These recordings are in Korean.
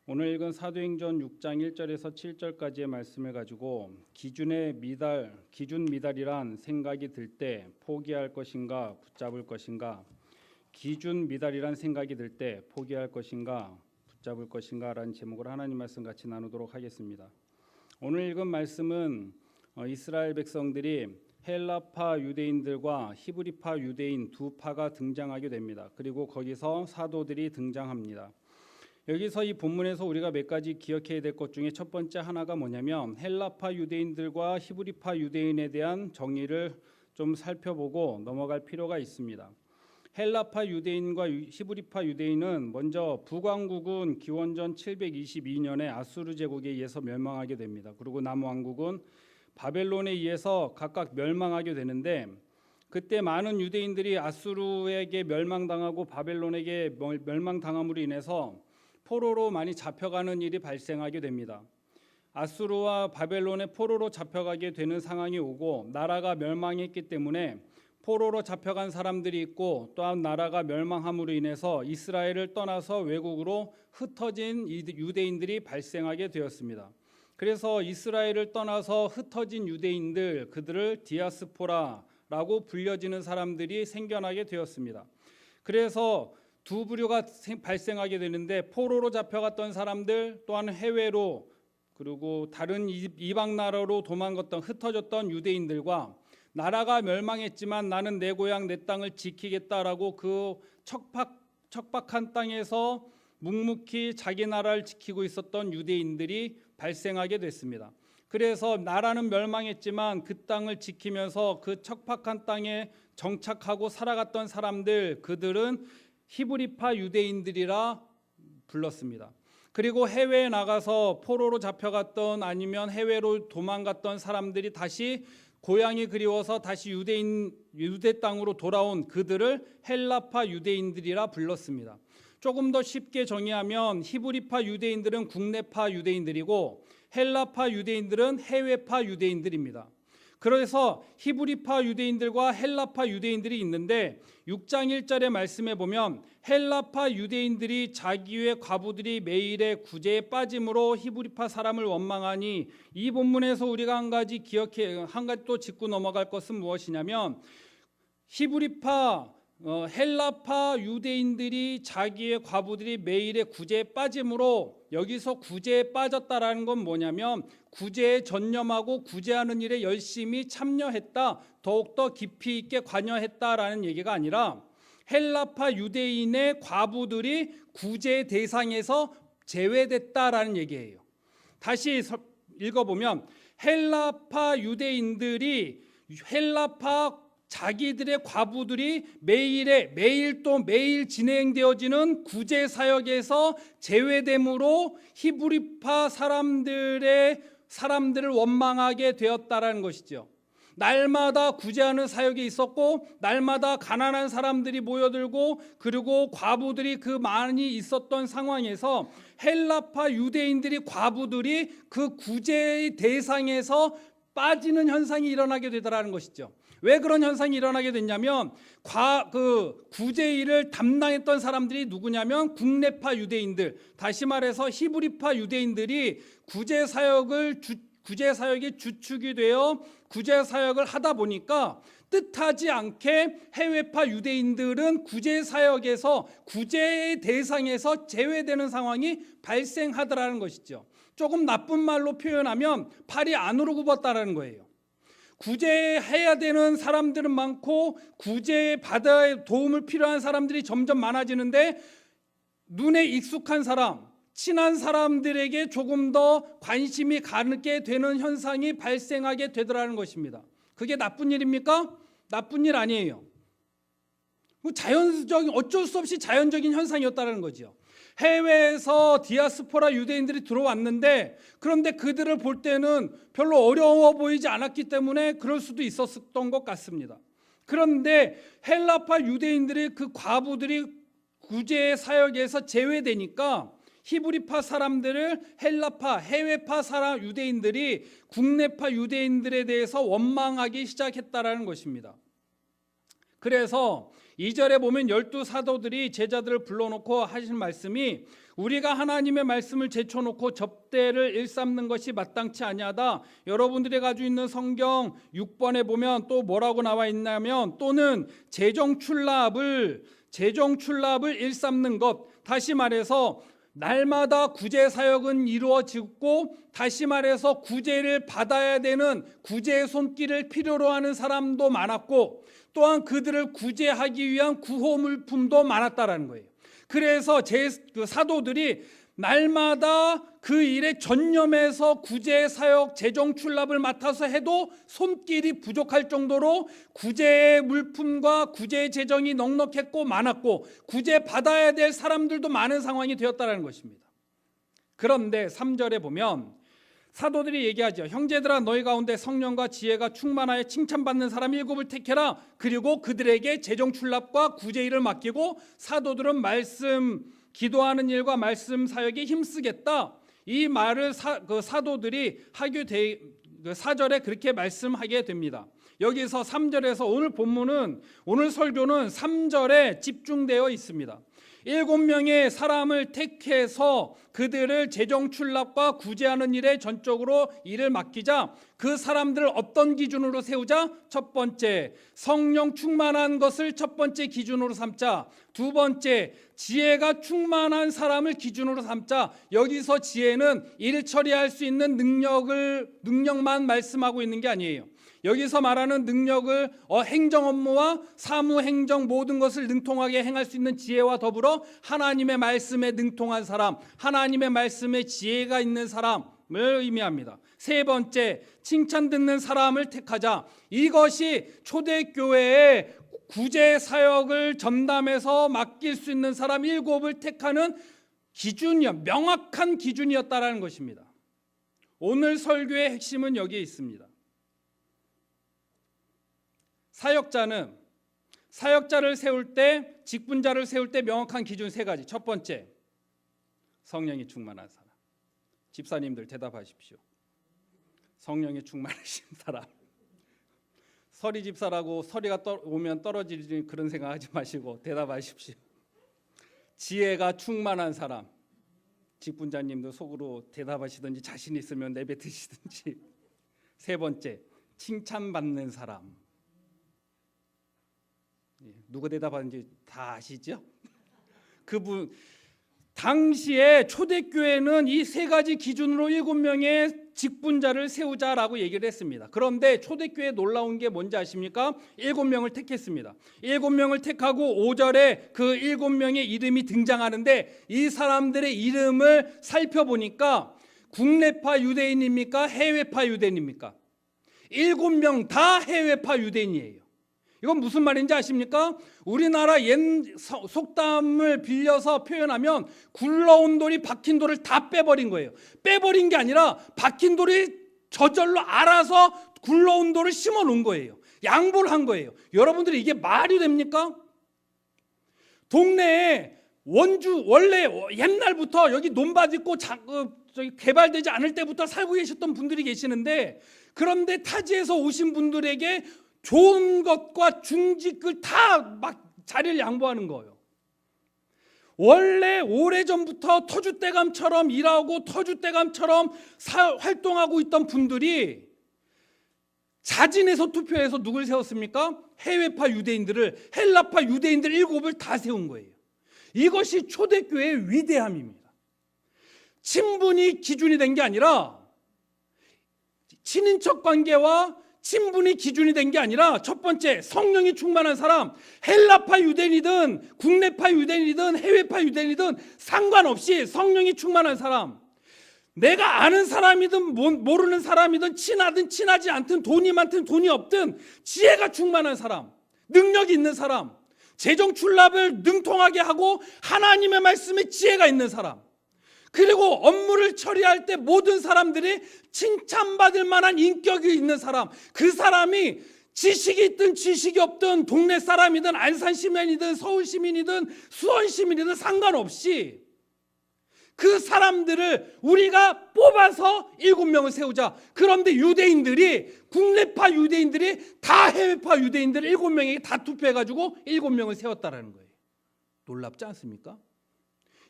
오늘 읽은 사도행전 6장 1절에서 7절까지의 말씀을 가지고 기준 미달이란 생각이 들 때 포기할 것인가 붙잡을 것인가, 기준 미달이란 생각이 들 때 포기할 것인가 붙잡을 것인가라는 제목으로 하나님 말씀 같이 나누도록 하겠습니다. 오늘 읽은 말씀은 이스라엘 백성들이 헬라파 유대인들과 히브리파 유대인 두 파가 등장하게 됩니다. 그리고 거기서 사도들이 등장합니다. 여기서 이 본문에서 우리가 몇 가지 기억해야 될 것 중에 첫 번째 하나가 뭐냐면 헬라파 유대인들과 히브리파 유대인에 대한 정의를 좀 살펴보고 넘어갈 필요가 있습니다. 헬라파 유대인과 히브리파 유대인은 먼저 북왕국은 기원전 722년에 아수르 제국에 의해서 멸망하게 됩니다. 그리고 남왕국은 바벨론에 의해서 각각 멸망하게 되는데, 그때 많은 유대인들이 아수르에게 멸망당하고 바벨론에게 멸망당함으로 인해서 포로로 많이 잡혀가는 일이 발생하게 됩니다. 아수르와 바벨론의 포로로 잡혀가게 되는 상황이 오고, 나라가 멸망했기 때문에 포로로 잡혀간 사람들이 있고, 또한 나라가 멸망함으로 인해서 이스라엘을 떠나서 외국으로 흩어진 유대인들이 발생하게 되었습니다. 그래서 이스라엘을 떠나서 흩어진 유대인들, 그들을 디아스포라라고 불려지는 사람들이 생겨나게 되었습니다. 그래서 두 부류가 발생하게 되는데, 포로로 잡혀갔던 사람들, 또한 해외로 그리고 다른 이방 나라로 도망갔던 흩어졌던 유대인들과, 나라가 멸망했지만 나는 내 고향 내 땅을 지키겠다라고 그 척박한 땅에서 묵묵히 자기 나라를 지키고 있었던 유대인들이 발생하게 됐습니다. 그래서 나라는 멸망했지만 그 땅을 지키면서 그 척박한 땅에 정착하고 살아갔던 사람들, 그들은 히브리파 유대인들이라 불렀습니다. 그리고 해외에 나가서 포로로 잡혀갔던 아니면 해외로 도망갔던 사람들이 다시 고향이 그리워서 다시 유대 땅으로 돌아온 그들을 헬라파 유대인들이라 불렀습니다. 조금 더 쉽게 정의하면 히브리파 유대인들은 국내파 유대인들이고 헬라파 유대인들은 해외파 유대인들입니다. 그래서 히브리파 유대인들과 헬라파 유대인들이 있는데, 6장 1절의 말씀에 보면 헬라파 유대인들이 자기의 과부들이 매일의 구제에 빠짐으로 히브리파 사람을 원망하니, 이 본문에서 우리가 한 가지 또 짚고 넘어갈 것은 무엇이냐면, 헬라파 유대인들이 자기의 과부들이 매일의 구제에 빠짐으로, 여기서 구제에 빠졌다라는 건 뭐냐면 구제에 전념하고 구제하는 일에 열심히 참여했다, 더욱더 깊이 있게 관여했다라는 얘기가 아니라 헬라파 유대인의 과부들이 구제 대상에서 제외됐다라는 얘기예요. 다시 읽어보면 헬라파 유대인들이 자기들의 과부들이 매일 진행되어지는 구제 사역에서 제외됨으로 히브리파 사람들을 원망하게 되었다라는 것이죠. 날마다 구제하는 사역이 있었고, 날마다 가난한 사람들이 모여들고, 그리고 과부들이 그 많이 있었던 상황에서 헬라파 유대인들이 과부들이 그 구제의 대상에서 빠지는 현상이 일어나게 되더라는 것이죠. 왜 그런 현상이 일어나게 됐냐면, 구제 일을 담당했던 사람들이 누구냐면 국내파 유대인들, 다시 말해서 히브리파 유대인들이 구제 사역이 주축이 되어 구제 사역을 하다 보니까 뜻하지 않게 해외파 유대인들은 구제 사역에서 구제의 대상에서 제외되는 상황이 발생하더라는 것이죠. 조금 나쁜 말로 표현하면 팔이 안으로 굽었다는 거예요. 구제해야 되는 사람들은 많고 구제 받아야 도움을 필요한 사람들이 점점 많아지는데, 눈에 익숙한 사람, 친한 사람들에게 조금 더 관심이 가게 되는 현상이 발생하게 되더라는 것입니다. 그게 나쁜 일입니까? 나쁜 일 아니에요. 어쩔 수 없이 자연적인 현상이었다는 거죠. 해외에서 디아스포라 유대인들이 들어왔는데, 그런데 그들을 볼 때는 별로 어려워 보이지 않았기 때문에 그럴 수도 있었던 것 같습니다. 그런데 헬라파 유대인들이 그 과부들이 구제 사역에서 제외되니까 히브리파 사람들을 해외파 유대인들이 국내파 유대인들에 대해서 원망하기 시작했다라는 것입니다. 그래서 2절에 보면 12 사도들이 제자들을 불러놓고 하신 말씀이 우리가 하나님의 말씀을 제쳐놓고 접대를 일삼는 것이 마땅치 아니하다. 여러분들이 가지고 있는 성경 6번에 보면 또 뭐라고 나와 있냐면 또는 재정출납을 일삼는 것, 다시 말해서 날마다 구제 사역은 이루어지고, 다시 말해서 구제를 받아야 되는 구제의 손길을 필요로 하는 사람도 많았고, 또한 그들을 구제하기 위한 구호 물품도 많았다라는 거예요. 그래서 그 사도들이 날마다 그 일에 전념해서 구제 사역, 재정 출납을 맡아서 해도 손길이 부족할 정도로 구제의 물품과 구제의 재정이 넉넉했고 많았고, 구제 받아야 될 사람들도 많은 상황이 되었다는 것입니다. 그런데 3절에 보면 사도들이 얘기하죠. 형제들아, 너희 가운데 성령과 지혜가 충만하여 칭찬받는 사람 7을 택해라. 그리고 그들에게 재정 출납과 구제 일을 맡기고 사도들은 말씀 기도하는 일과 말씀 사역에 힘쓰겠다. 이 말을 사도들이 하게 4절에 그렇게 말씀하게 됩니다. 여기서 3절에서 오늘 설교는 3절에 집중되어 있습니다. 7명의 사람을 택해서 그들을 재정 출납과 구제하는 일에 전적으로 일을 맡기자 그 사람들을 어떤 기준으로 세우자? 첫 번째, 성령 충만한 것을 첫 번째 기준으로 삼자. 두 번째, 지혜가 충만한 사람을 기준으로 삼자. 여기서 지혜는 일 처리할 수 있는 능력만 말씀하고 있는 게 아니에요. 여기서 말하는 능력을 행정 업무와 사무 행정 모든 것을 능통하게 행할 수 있는 지혜와 더불어 하나님의 말씀에 능통한 사람, 하나님의 말씀에 지혜가 있는 사람을 의미합니다. 세 번째, 칭찬 듣는 사람을 택하자. 이것이 초대교회의 구제 사역을 전담해서 맡길 수 있는 사람 7을 택하는 명확한 기준이었다라는 것입니다. 오늘 설교의 핵심은 여기에 있습니다. 사역자를 세울 때, 직분자를 세울 때 명확한 기준 3가지. 첫 번째, 성령이 충만한 사람. 집사님들 대답하십시오. 성령이 충만하신 사람. 서리 집사라고 서리가 오면 떨어지는 그런 생각하지 마시고 대답하십시오. 지혜가 충만한 사람. 직분자님도 속으로 대답하시든지 자신 있으면 내뱉으시든지. 세 번째, 칭찬받는 사람. 누가 대답하는지 다 아시죠? 그분 당시에 초대교회는 이 3가지 기준으로 7명의 직분자를 세우자라고 얘기를 했습니다. 그런데 초대교회에 놀라운 게 뭔지 아십니까? 7명을 택했습니다. 7명을 택하고 5절에 그 7명의 이름이 등장하는데 이 사람들의 이름을 살펴보니까 국내파 유대인입니까? 해외파 유대인입니까? 7명 다 해외파 유대인이에요. 이건 무슨 말인지 아십니까? 우리나라 옛 속담을 빌려서 표현하면 굴러온 돌이 박힌 돌을 다 빼버린 거예요. 빼버린 게 아니라 박힌 돌이 저절로 알아서 굴러온 돌을 심어 놓은 거예요. 양보를 한 거예요. 여러분들이 이게 말이 됩니까? 동네에 원래 옛날부터 여기 논밭 있고 개발되지 않을 때부터 살고 계셨던 분들이 계시는데, 그런데 타지에서 오신 분들에게 좋은 것과 중직을 다 막 자리를 양보하는 거예요. 원래 오래전부터 터줏대감처럼 일하고 터줏대감처럼 활동하고 있던 분들이 자진해서 투표해서 누굴 세웠습니까? 해외파 유대인들을, 헬라파 유대인들 7을 다 세운 거예요. 이것이 초대교회의 위대함입니다. 친분이 기준이 된 게 아니라, 친인척 관계와 친분이 기준이 된 게 아니라, 첫 번째, 성령이 충만한 사람, 헬라파 유대인이든 국내파 유대인이든 해외파 유대인이든 상관없이 성령이 충만한 사람, 내가 아는 사람이든 모르는 사람이든 친하든 친하지 않든 돈이 많든 돈이 없든 지혜가 충만한 사람, 능력이 있는 사람, 재정 출납을 능통하게 하고 하나님의 말씀에 지혜가 있는 사람, 그리고 업무를 처리할 때 모든 사람들이 칭찬받을 만한 인격이 있는 사람, 그 사람이 지식이 있든 지식이 없든 동네 사람이든 안산 시민이든 서울 시민이든 수원 시민이든 상관없이 그 사람들을 우리가 뽑아서 7명을 세우자. 그런데 국내파 유대인들이 다 해외파 유대인들 7명에게 다 투표해가지고 7명을 세웠다라는 거예요. 놀랍지 않습니까?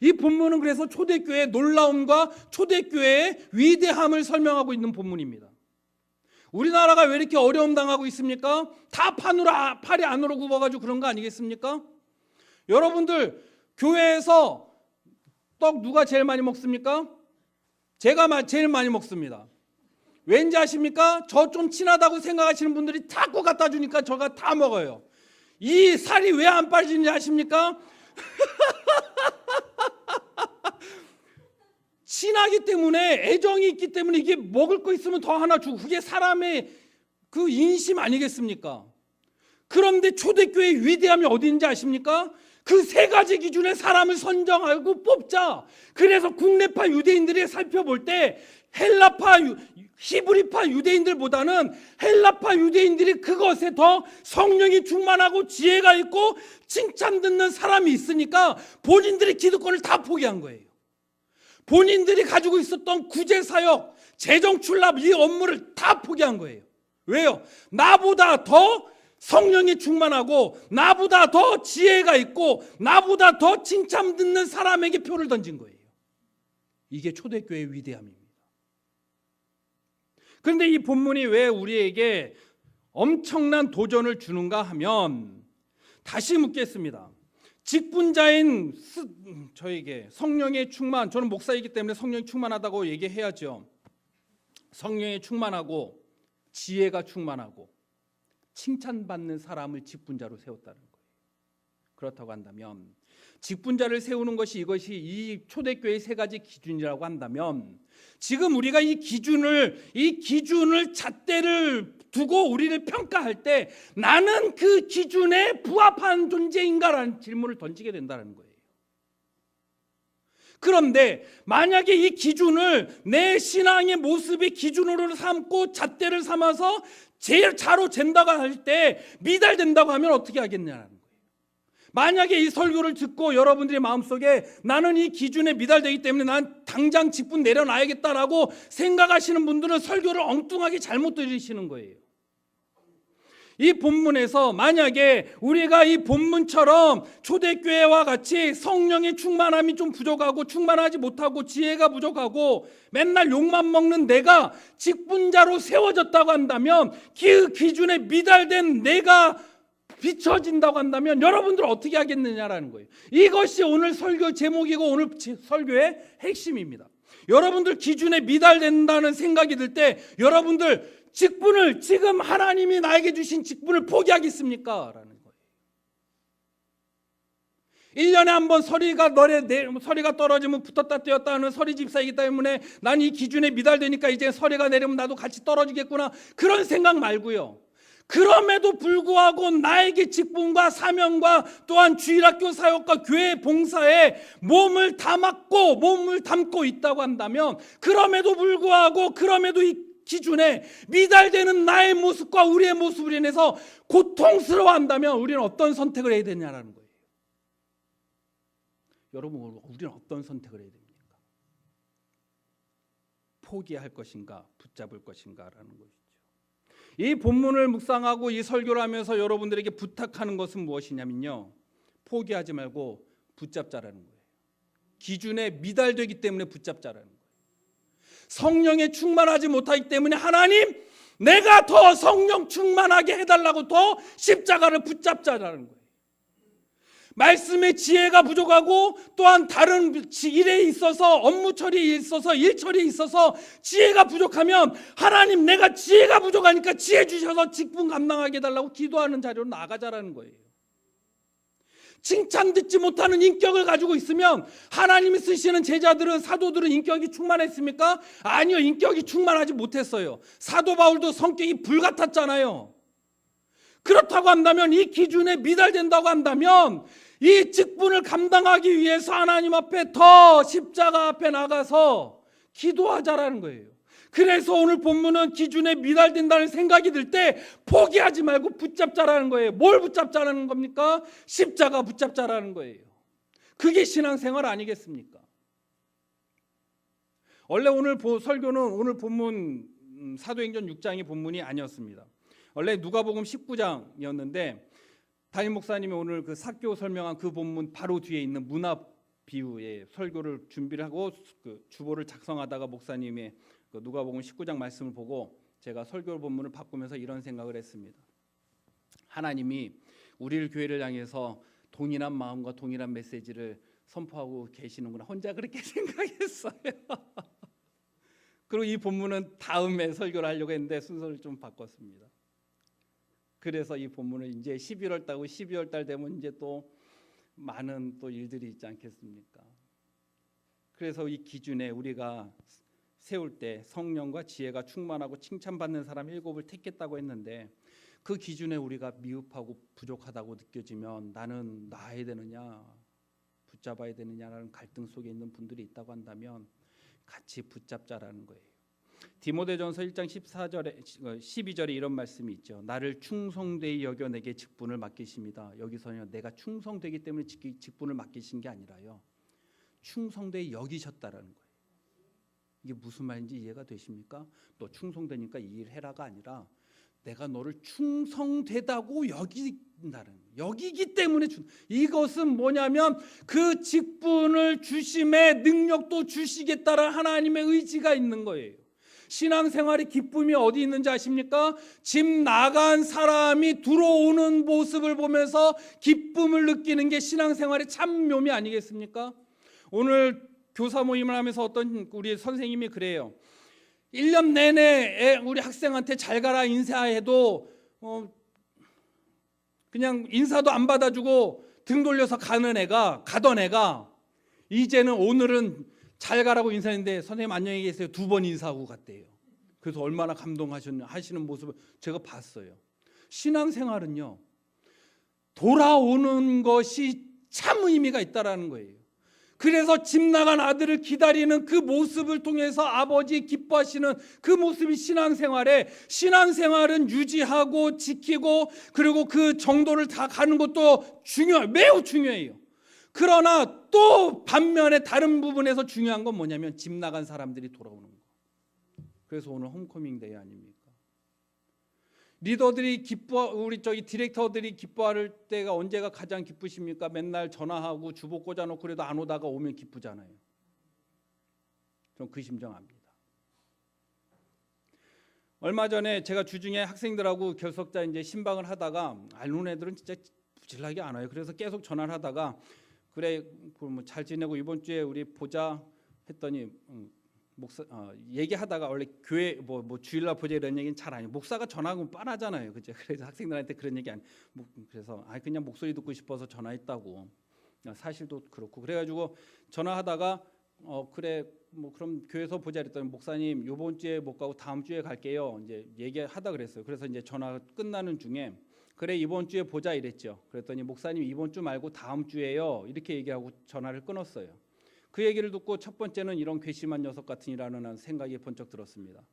이 본문은 그래서 초대교회의 놀라움과 초대교회의 위대함을 설명하고 있는 본문입니다. 우리나라가 왜 이렇게 어려움 당하고 있습니까? 다 팔이 안으로 굽어가지고 그런 거 아니겠습니까? 여러분들 교회에서 떡 누가 제일 많이 먹습니까? 제가 제일 많이 먹습니다. 왠지 아십니까? 저 좀 친하다고 생각하시는 분들이 자꾸 갖다 주니까 저가 다 먹어요. 이 살이 왜 안 빠지는지 아십니까? 친하기 때문에, 애정이 있기 때문에 이게 먹을 거 있으면 더 하나 주고, 그게 사람의 그 인심 아니겠습니까? 그런데 초대교회의 위대함이 어디 있는지 아십니까? 그 세 가지 기준에 사람을 선정하고 뽑자. 그래서 국내파 유대인들이 살펴볼 때 헬라파, 히브리파 유대인들보다는 헬라파 유대인들이 그것에 더 성령이 충만하고 지혜가 있고 칭찬 듣는 사람이 있으니까 본인들이 기득권을 다 포기한 거예요. 본인들이 가지고 있었던 구제사역, 재정출납 이 업무를 다 포기한 거예요. 왜요? 나보다 더 성령이 충만하고 나보다 더 지혜가 있고 나보다 더 칭찬 듣는 사람에게 표를 던진 거예요. 이게 초대교회의 위대함입니다. 그런데 이 본문이 왜 우리에게 엄청난 도전을 주는가 하면, 다시 묻겠습니다. 직분자인 저에게 성령의 충만, 저는 목사이기 때문에 성령이 충만하다고 얘기해야죠. 성령이 충만하고 지혜가 충만하고 칭찬받는 사람을 직분자로 세웠다는 거예요. 그렇다고 한다면, 직분자를 세우는 것이 이것이 이 초대교회의 세 가지 기준이라고 한다면, 지금 우리가 이 기준을 잣대를 두고 우리를 평가할 때 나는 그 기준에 부합한 존재인가라는 질문을 던지게 된다는 거예요. 그런데 만약에 이 기준을 내 신앙의 모습의 기준으로 삼고 잣대를 삼아서 제일 자로 잰다고 할 때 미달된다고 하면 어떻게 하겠냐는 거예요. 만약에 이 설교를 듣고 여러분들의 마음속에 나는 이 기준에 미달되기 때문에 난 당장 직분 내려놔야겠다라고 생각하시는 분들은 설교를 엉뚱하게 잘못 들으시는 거예요. 이 본문에서 만약에 우리가 이 본문처럼 초대교회와 같이 성령의 충만함이 좀 부족하고 충만하지 못하고 지혜가 부족하고 맨날 욕만 먹는 내가 직분자로 세워졌다고 한다면, 그 기준에 미달된 내가 비춰진다고 한다면 여러분들 어떻게 하겠느냐라는 거예요. 이것이 오늘 설교 제목이고 오늘 설교의 핵심입니다. 여러분들 기준에 미달된다는 생각이 들 때 여러분들 직분을, 지금 하나님이 나에게 주신 직분을 포기하겠습니까? 라는 거예요. 1년에 한 번 서리가 떨어지면 붙었다 떼었다 하는 서리 집사이기 때문에 난 이 기준에 미달되니까 이제 서리가 내리면 나도 같이 떨어지겠구나, 그런 생각 말고요. 그럼에도 불구하고 나에게 직분과 사명과 또한 주일학교 사역과 교회 봉사에 몸을 담고 있다고 한다면, 그럼에도 불구하고 그럼에도 이 기준에 미달되는 나의 모습과 우리의 모습을 인해서 고통스러워한다면 우리는 어떤 선택을 해야 되냐라는 거예요. 여러분, 우리는 어떤 선택을 해야 됩니까? 포기할 것인가 붙잡을 것인가라는 것이죠. 이 본문을 묵상하고 이 설교를 하면서 여러분들에게 부탁하는 것은 무엇이냐면요, 포기하지 말고 붙잡자라는 거예요. 기준에 미달되기 때문에 붙잡자라는 거예요. 성령에 충만하지 못하기 때문에 하나님, 내가 더 성령 충만하게 해달라고 더 십자가를 붙잡자라는 거예요. 말씀의 지혜가 부족하고 또한 다른 일에 있어서, 업무 처리에 있어서, 일 처리에 있어서 지혜가 부족하면 하나님, 내가 지혜가 부족하니까 지혜 주셔서 직분 감당하게 해달라고 기도하는 자리로 나가자라는 거예요. 칭찬 듣지 못하는 인격을 가지고 있으면 하나님이 쓰시는 제자들은, 사도들은 인격이 충만했습니까? 아니요, 인격이 충만하지 못했어요. 사도 바울도 성격이 불같았잖아요. 그렇다고 한다면, 이 기준에 미달된다고 한다면 이 직분을 감당하기 위해서 하나님 앞에 더 십자가 앞에 나가서 기도하자라는 거예요. 그래서 오늘 본문은 기준에 미달된다는 생각이 들 때 포기하지 말고 붙잡자라는 거예요. 뭘 붙잡자라는 겁니까? 십자가 붙잡자라는 거예요. 그게 신앙생활 아니겠습니까? 원래 오늘 설교는 오늘 본문 사도행전 6장이 본문이 아니었습니다. 원래 누가복음 19장이었는데 담임 목사님이 오늘 그 사교 설명한 그 본문 바로 뒤에 있는 문 앞 비유에 설교를 준비를 하고 그 주보를 작성하다가 목사님의 그 누가복음 19장 말씀을 보고 제가 설교 본문을 바꾸면서 이런 생각을 했습니다. 하나님이 우리를 교회를 향해서 동일한 마음과 동일한 메시지를 선포하고 계시는구나. 혼자 그렇게 생각했어요. 그리고 이 본문은 다음에 설교를 하려고 했는데 순서를 좀 바꿨습니다. 그래서 이 본문을 이제 11월 달고 12월 달 되면 이제 또 많은 또 일들이 있지 않겠습니까? 그래서 이 기준에 우리가 세울 때 성령과 지혜가 충만하고 칭찬받는 사람 7을 택했다고 했는데 그 기준에 우리가 미흡하고 부족하다고 느껴지면 나는 나야 되느냐 붙잡아야 되느냐라는 갈등 속에 있는 분들이 있다고 한다면 같이 붙잡자라는 거예요. 디모데전서 1장 14절에 12절에 이런 말씀이 있죠. 나를 충성되이 여겨 내게 직분을 맡기십니다. 여기서는 내가 충성되기 때문에 직분을 맡기신 게 아니라요. 충성되이 여기셨다라는 거예요. 이게 무슨 말인지 이해가 되십니까? 너 충성되니까 이 일 해라가 아니라 내가 너를 충성되다고 여긴다는 여기기 때문에 이것은 뭐냐면 그 직분을 주심에 능력도 주시겠다는 하나님의 의지가 있는 거예요. 신앙생활의 기쁨이 어디 있는지 아십니까? 집 나간 사람이 들어오는 모습을 보면서 기쁨을 느끼는 게 신앙생활의 참 묘미 아니겠습니까? 오늘 교사 모임을 하면서 어떤 우리 선생님이 그래요. 1년 내내 우리 학생한테 잘 가라 인사해도 그냥 인사도 안 받아주고 등 돌려서 가던 애가 이제는 오늘은 잘 가라고 인사했는데 선생님 안녕히 계세요 2번 인사하고 갔대요. 그래서 얼마나 감동하시는 모습을 제가 봤어요. 신앙생활은요 돌아오는 것이 참 의미가 있다라는 거예요. 그래서 집 나간 아들을 기다리는 그 모습을 통해서 아버지 기뻐하시는 그 모습이 신앙생활은 유지하고 지키고 그리고 그 정도를 다 가는 것도 매우 중요해요. 그러나 또 반면에 다른 부분에서 중요한 건 뭐냐면 집 나간 사람들이 돌아오는 거. 그래서 오늘 홈커밍 데이 아닙니까? 리더들이 우리 디렉터들이 기뻐할 때가 언제가 가장 기쁘십니까? 맨날 전화하고 주보 꽂아놓고 그래도 안 오다가 오면 기쁘잖아요. 전 그 심정 압니다. 얼마 전에 제가 주중에 학생들하고 결석자 이제 신방을 하다가 알는 애들은 진짜 부질나게 안 와요. 그래서 계속 전화를 하다가 그래 뭐 잘 지내고 이번 주에 우리 보자 했더니 얘기하다가 원래 교회 뭐 주일날 보자 이런 얘기는 잘 안 해요. 목사가 전화하면 뻔하잖아요, 그죠? 그래서 학생들한테 그런 얘기 그래서 그냥 목소리 듣고 싶어서 전화했다고. 사실도 그렇고 그래가지고 전화하다가 그래 뭐 그럼 교회에서 보자 그랬더니 목사님 이번 주에 못 가고 다음 주에 갈게요. 이제 얘기하다 그랬어요. 그래서 이제 전화 끝나는 중에 그래 이번 주에 보자 이랬죠. 그랬더니 목사님 이번 주 말고 다음 주에요. 이렇게 얘기하고 전화를 끊었어요. 그 얘기를 듣고 첫 번째는 이런 괘씸한 녀석 같으니라는 생각이 번쩍 들었습니다.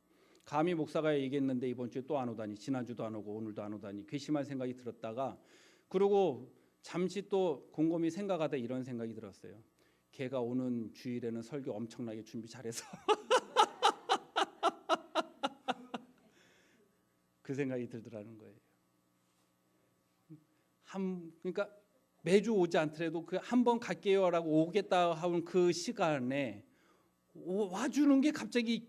감히 목사가 얘기했는데 이번 주에 또 안 오다니, 지난주도 안 오고 오늘도 안 오다니 괘씸한 생각이 들었다가 그리고 잠시 또 곰곰이 생각하다 이런 생각이 들었어요. 걔가 오는 주일에는 설교 엄청나게 준비 잘해서 그 생각이 들더라는 거예요. 그러니까 매주 오지 않더라도 그 한 번 갈게요라고 오겠다 하는 그 시간에 와주는 게 갑자기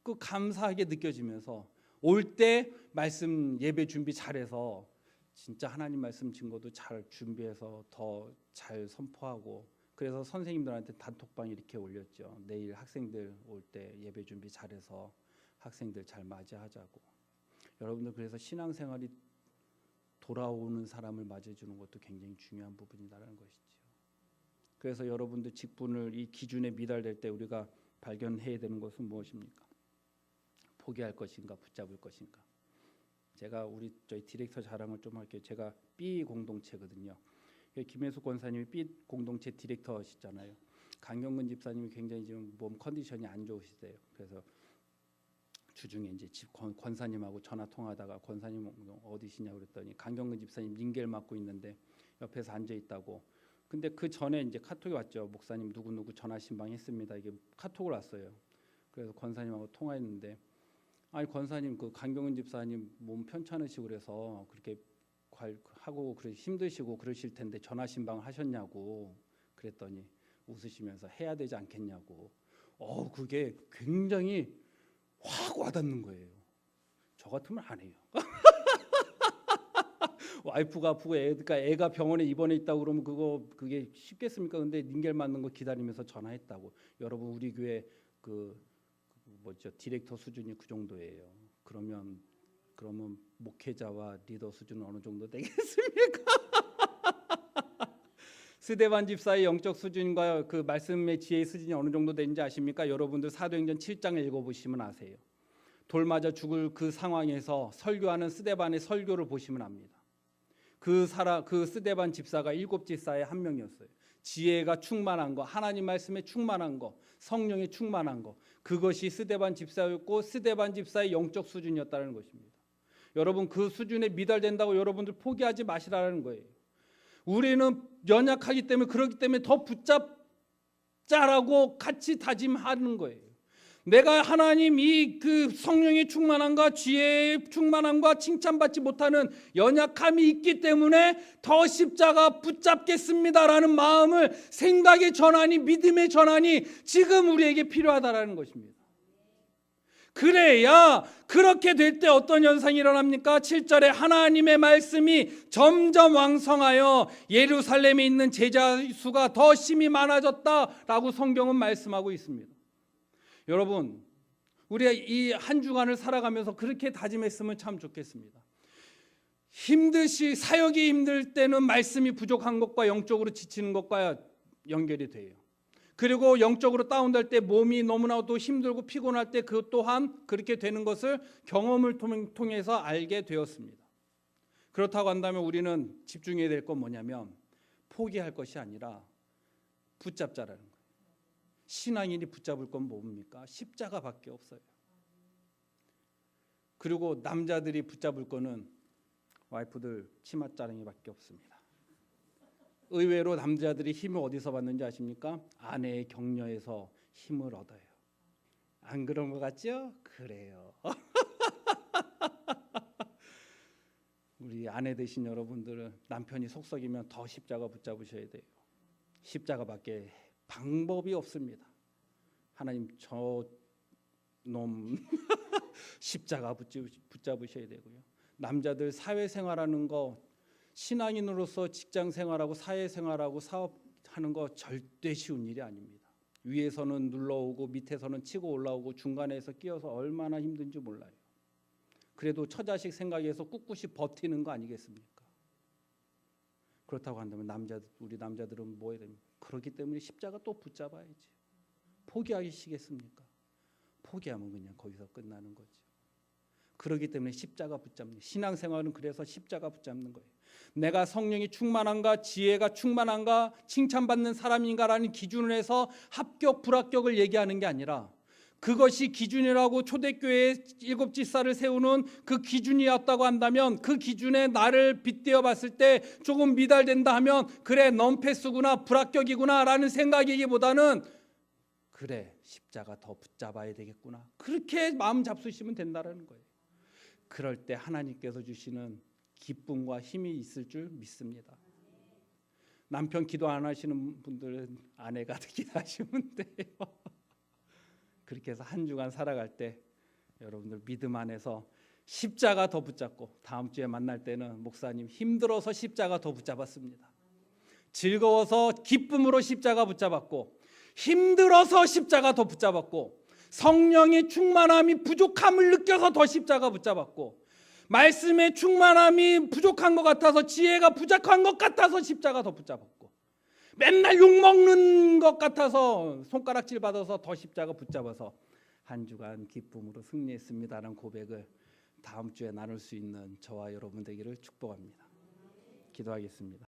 그 감사하게 느껴지면서 올 때 말씀 예배 준비 잘해서 진짜 하나님 말씀 증거도 잘 준비해서 더 잘 선포하고 그래서 선생님들한테 단톡방 이렇게 올렸죠. 내일 학생들 올 때 예배 준비 잘해서 학생들 잘 맞이하자고. 여러분들 그래서 신앙생활이 돌아오는 사람을 맞이해주는 것도 굉장히 중요한 부분이라는 것이죠. 그래서 여러분들 직분을 이 기준에 미달될 때 우리가 발견해야 되는 것은 무엇입니까? 포기할 것인가 붙잡을 것인가. 제가 저희 디렉터 자랑을 좀 할게요. 제가 B 공동체거든요. 김혜숙 권사님이 B 공동체 디렉터시잖아요. 강경근 집사님이 굉장히 지금 몸 컨디션이 안 좋으시대요. 그래서 주중에 이제 권사님하고 전화 통화하다가 권사님 어디시냐 그랬더니 강경근 집사님 링겔 맡고 있는데 옆에서 앉아 있다고. 근데 그 전에 이제 카톡이 왔죠. 목사님 누구 전화 신방했습니다. 이게 카톡을 왔어요. 그래서 권사님하고 통화했는데 아니 권사님 그 강경근 집사님 몸 편찮으시고 그래서 그렇게 하고 힘드시고 그러실 텐데 전화 신방을 하셨냐고 그랬더니 웃으시면서 해야 되지 않겠냐고. 그게 굉장히 확 와닿는 거예요. 저 같으면 안 해요. 와이프가 아프고 애가 병원에 입원해 있다고 그러면 그게 쉽겠습니까? 근데 링겔 맞는 거 기다리면서 전화했다고. 여러분 우리 교회 디렉터 수준이 그 정도예요. 그러면 목회자와 리더 수준은 어느 정도 되겠습니까? 스데반 집사의 영적 수준과 그 말씀의 지혜의 수준이 어느 정도 되는지 아십니까? 여러분들 사도행전 7장을 읽어보시면 아세요. 돌 맞아 죽을 그 상황에서 설교하는 스데반의 설교를 보시면 압니다. 그 스데반 집사가 7집사의 한 명이었어요. 지혜가 충만한 거, 하나님 말씀에 충만한 거, 성령에 충만한 거, 그것이 스데반 집사였고 스데반 집사의 영적 수준이었다는 것입니다. 여러분 그 수준에 미달된다고 여러분들 포기하지 마시라는 거예요. 우리는 연약하기 때문에 그렇기 때문에 더 붙잡자라고 같이 다짐하는 거예요. 내가 하나님 그 성령의 충만함과 지혜의 충만함과 칭찬받지 못하는 연약함이 있기 때문에 더 십자가 붙잡겠습니다라는 마음을, 생각의 전환이, 믿음의 전환이 지금 우리에게 필요하다라는 것입니다. 그래야 그렇게 될 때 어떤 현상이 일어납니까? 7절에 하나님의 말씀이 점점 왕성하여 예루살렘에 있는 제자 수가 더 심히 많아졌다라고 성경은 말씀하고 있습니다. 여러분 우리가 이 한 주간을 살아가면서 그렇게 다짐했으면 참 좋겠습니다. 사역이 힘들 때는 말씀이 부족한 것과 영적으로 지치는 것과 연결이 돼요. 그리고 영적으로 다운될 때 몸이 너무나도 힘들고 피곤할 때 그 또한 그렇게 되는 것을 경험을 통해서 알게 되었습니다. 그렇다고 한다면 우리는 집중해야 될 건 뭐냐면 포기할 것이 아니라 붙잡자라는 거예요. 신앙인이 붙잡을 건 뭡니까? 십자가밖에 없어요. 그리고 남자들이 붙잡을 거는 와이프들 치맛자랑이밖에 없습니다. 의외로 남자들이 힘을 어디서 받는지 아십니까? 아내의 격려에서 힘을 얻어요. 안 그런 것 같죠? 그래요. 우리 아내 되신 여러분들은 남편이 속썩이면 더 십자가 붙잡으셔야 돼요. 십자가밖에 방법이 없습니다. 하나님 저놈 십자가 붙잡으셔야 되고요. 남자들 사회생활하는 거, 신앙인으로서 직장생활하고 사회생활하고 사업하는 거 절대 쉬운 일이 아닙니다. 위에서는 눌러오고 밑에서는 치고 올라오고 중간에서 끼어서 얼마나 힘든지 몰라요. 그래도 처자식 생각해서 꿋꿋이 버티는 거 아니겠습니까? 그렇다고 한다면 우리 남자들은 뭐 해야 됩니까? 그렇기 때문에 십자가 또 붙잡아야지. 포기하시겠습니까? 포기하면 그냥 거기서 끝나는 거죠. 그렇기 때문에 십자가 붙잡는, 신앙생활은 그래서 십자가 붙잡는 거예요. 내가 성령이 충만한가, 지혜가 충만한가, 칭찬받는 사람인가라는 기준을 해서 합격 불합격을 얘기하는 게 아니라 그것이 기준이라고 초대교회에 7집사를 세우는 그 기준이었다고 한다면 그 기준에 나를 빗대어 봤을 때 조금 미달된다 하면 그래 넌 패스구나, 불합격이구나 라는 생각이기보다는 그래 십자가 더 붙잡아야 되겠구나, 그렇게 마음 잡수시면 된다는 거예요. 그럴 때 하나님께서 주시는 기쁨과 힘이 있을 줄 믿습니다. 남편 기도 안 하시는 분들은 아내가 기도하시면 돼요. 그렇게 해서 한 주간 살아갈 때 여러분들 믿음 안에서 십자가 더 붙잡고, 다음 주에 만날 때는 목사님 힘들어서 십자가 더 붙잡았습니다. 즐거워서 기쁨으로 십자가 붙잡았고, 힘들어서 십자가 더 붙잡았고, 성령의 충만함이 부족함을 느껴서 더 십자가 붙잡았고, 말씀의 충만함이 부족한 것 같아서, 지혜가 부족한 것 같아서 십자가 더 붙잡았고, 맨날 욕먹는 것 같아서 손가락질 받아서 더 십자가 붙잡아서 한 주간 기쁨으로 승리했습니다라는 고백을 다음 주에 나눌 수 있는 저와 여러분 되기를 축복합니다. 기도하겠습니다.